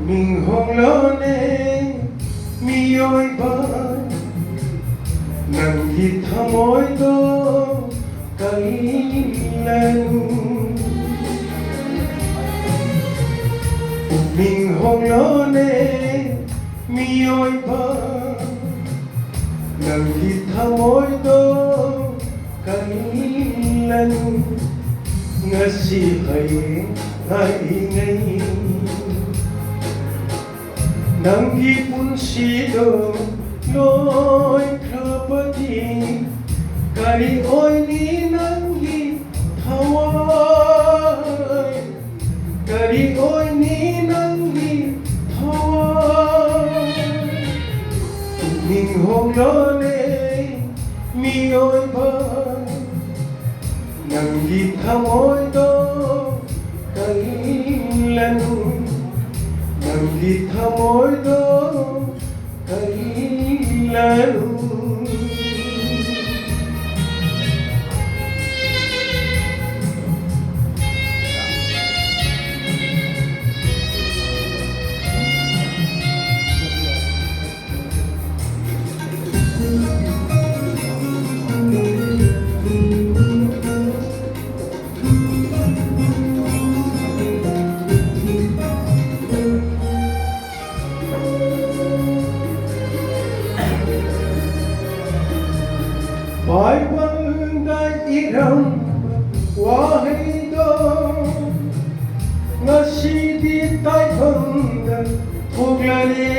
Mình hong lo ne mi oi ba nang hit thamoi to kailan mình hong lo ne mi oi ba nang hit thamoi to kailan ngasi hai ngai Nanggi punsido loy kapati kari oy ni nanggi thawai kari oy ni nanggi thawai ning hong lo ne mi oy ba nanggi thamoy do kailan Nanggi thamoy do kailan Bài văn đại iram wahido ngasi di tay bangga puglane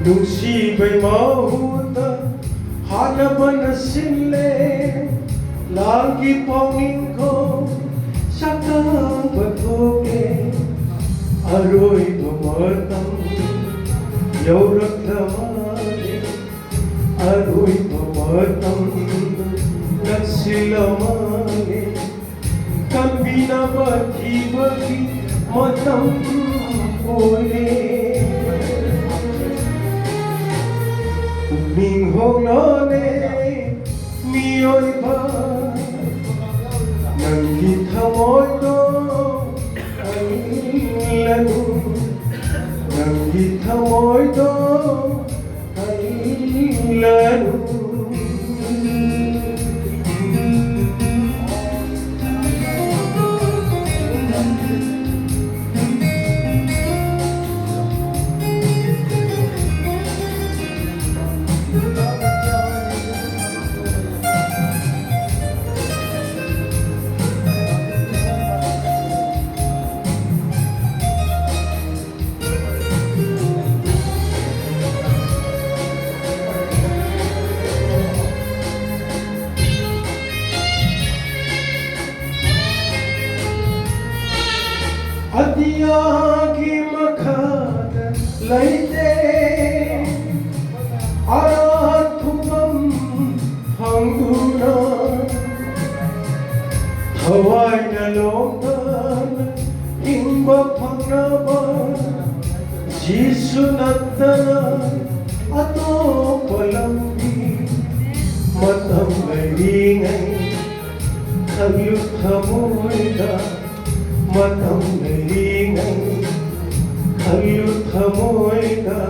nusi bay mahuta hanaban sille lagi pangin ko saka bathoke aroi tumatam yaurak damane aroi tumatam nagsilamane kambina bagi matam ole Ming hong lo ne mi oi ba nanggi thamoy to kailan nanggi thamoy to kailan Adiyagi makada laite arathumam hanguna Hawai na longan imba pangnaba Jisu natana ato palambi matam ngay kagyut hamoy ka matam ngay kagyut hamoy ka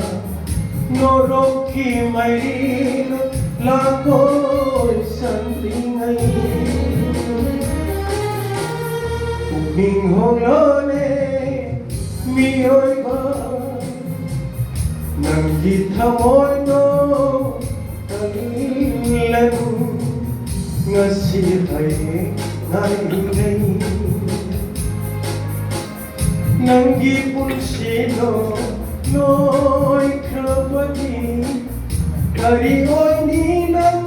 norokki mayin lakoy santingay Ming hong lo ne mi oi ba nanggi thamoy do kailan ngasi ngai Nanggi punsino loy kapati kari oy ni nang